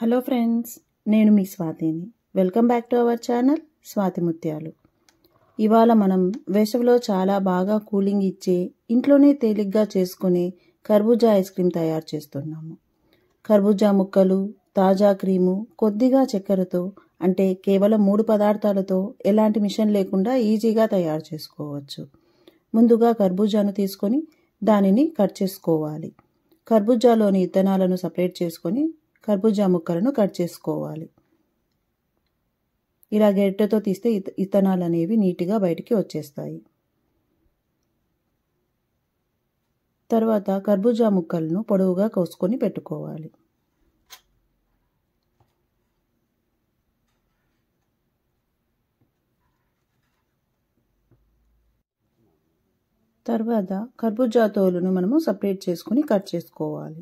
Hello friends, నేను మీ స్వాతిని. Welcome back to our channel Swathi Muthyalu. ఇవాళ మనం వేసవిలో చాలా బాగా కూలింగ్ ఇచ్చే, ఇంట్లోనే తేలిగ్గా చేసుకునే కర్బూజా ఐస్ క్రీమ్ తయారు చేస్తున్నాము. కర్బూజా ముక్కలు, తాజా క్రీము, కొద్దిగా చక్కెరతో, అంటే కేవలం 3 పదార్థాలతో ఎలాంటి మిషన్ లేకుండా ఈజీగా తయారు చేసుకోవచ్చు. ముందుగా కర్బూజాను తీసుకొని దానిని కట్ చేసుకోవాలి. కర్బూజాలోని ఇత్తనాలను సపరేట్ చేసుకొని కర్బూజా ముక్కలను కట్ చేసుకోవాలి. ఇలా గరిటెతో తీస్తే ఇత్తనాలు అనేవి నీట్గా బయటికి వచ్చేస్తాయి. తర్వాత కర్బూజా ముక్కలను పొడవుగా కోసుకొని పెట్టుకోవాలి. తర్వాత కర్బూజా తోలును మనము సపరేట్ చేసుకొని కట్ చేసుకోవాలి.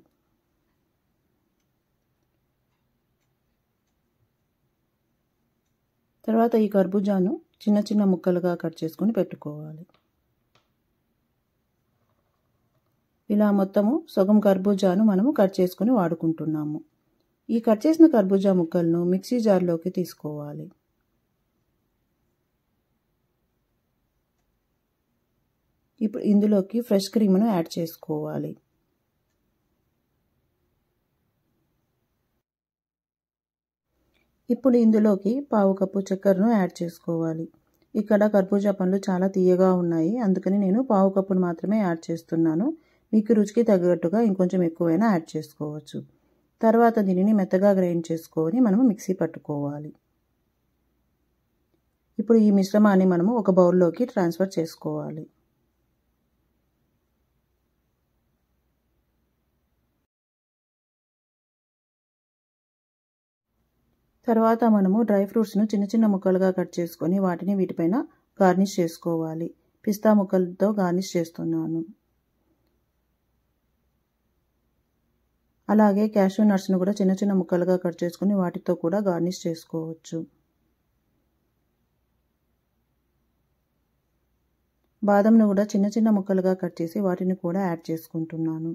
తర్వాత ఈ కర్బూజాను చిన్న చిన్న ముక్కలుగా కట్ చేసుకొని పెట్టుకోవాలి. ఇలా మొత్తము సగం కర్బూజాను మనము కట్ చేసుకొని వాడుకుంటున్నాము. ఈ కట్ చేసిన కర్బూజా ముక్కలను మిక్సీ జార్లోకి తీసుకోవాలి. ఇప్పుడు ఇందులోకి ఫ్రెష్ క్రీమ్ను యాడ్ చేసుకోవాలి. ఇప్పుడు ఇందులోకి 1/2 కప్పు చక్కెరను యాడ్ చేసుకోవాలి. ఇక్కడ కర్బూజా పండ్లు చాలా తీయగా ఉన్నాయి, అందుకని నేను 1/2 కప్పును మాత్రమే యాడ్ చేస్తున్నాను. మీకు రుచికి తగ్గట్టుగా ఇంకొంచెం ఎక్కువైనా యాడ్ చేసుకోవచ్చు. తర్వాత దీనిని మెత్తగా గ్రైండ్ చేసుకొని మనము మిక్సీ పట్టుకోవాలి. ఇప్పుడు ఈ మిశ్రమాన్ని మనము ఒక బౌల్లోకి ట్రాన్స్ఫర్ చేసుకోవాలి. తర్వాత మనము డ్రై ఫ్రూట్స్ను చిన్న చిన్న ముక్కలుగా కట్ చేసుకొని వాటిని వీటిపైన గార్నిష్ చేసుకోవాలి. పిస్తా ముక్కలతో గార్నిష్ చేస్తున్నాను. అలాగే క్యాష్యూ నట్స్ను కూడా చిన్న చిన్న ముక్కలుగా కట్ చేసుకొని వాటితో కూడా గార్నిష్ చేసుకోవచ్చు. బాదంను కూడా చిన్న చిన్న ముక్కలుగా కట్ చేసి వాటిని కూడా యాడ్ చేసుకుంటున్నాను.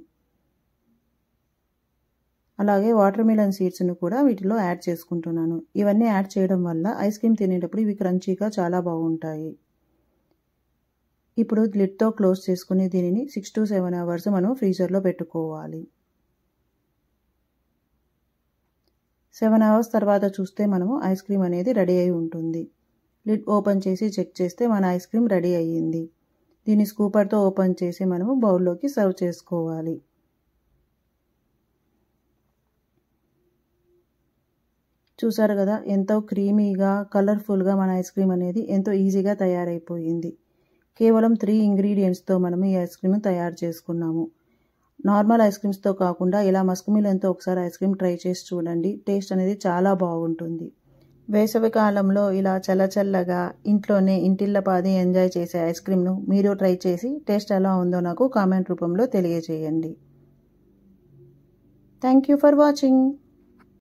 అలాగే వాటర్ మిలన్ సీడ్స్ను కూడా వీటిలో యాడ్ చేసుకుంటున్నాను. ఇవన్నీ యాడ్ చేయడం వల్ల ఐస్ క్రీమ్ తినేటప్పుడు ఇవి క్రంచీగా చాలా బాగుంటాయి. ఇప్పుడు లిడ్తో క్లోజ్ చేసుకుని దీనిని 6 to 7 అవర్స్ మనం ఫ్రీజర్లో పెట్టుకోవాలి. 7 అవర్స్ తర్వాత చూస్తే మనము ఐస్ క్రీమ్ అనేది రెడీ అయి ఉంటుంది. లిడ్ ఓపెన్ చేసి చెక్ చేస్తే మన ఐస్ క్రీమ్ రెడీ అయ్యింది. దీన్ని స్కూపర్తో ఓపెన్ చేసి మనము బౌల్లోకి సర్వ్ చేసుకోవాలి. చూసారు కదా, ఎంతో క్రీమీగా, కలర్ఫుల్గా మన ఐస్ క్రీమ్ అనేది ఎంతో ఈజీగా తయారైపోయింది. కేవలం 3 ఇంగ్రీడియంట్స్తో మనము ఈ ఐస్ క్రీమ్ తయారు చేసుకున్నాము. నార్మల్ ఐస్ క్రీమ్స్తో కాకుండా ఇలా మస్క్ మిలన్తో ఒకసారి ఐస్ క్రీమ్ ట్రై చేసి చూడండి. టేస్ట్ అనేది చాలా బాగుంటుంది. వేసవి కాలంలో ఇలా చల్లచల్లగా ఇంట్లోనే ఇంటిల్లపాది ఎంజాయ్ చేసే ఐస్ క్రీమ్ను మీరు ట్రై చేసి టేస్ట్ ఎలా ఉందో నాకు కామెంట్ రూపంలో తెలియజేయండి. Thank you for watching.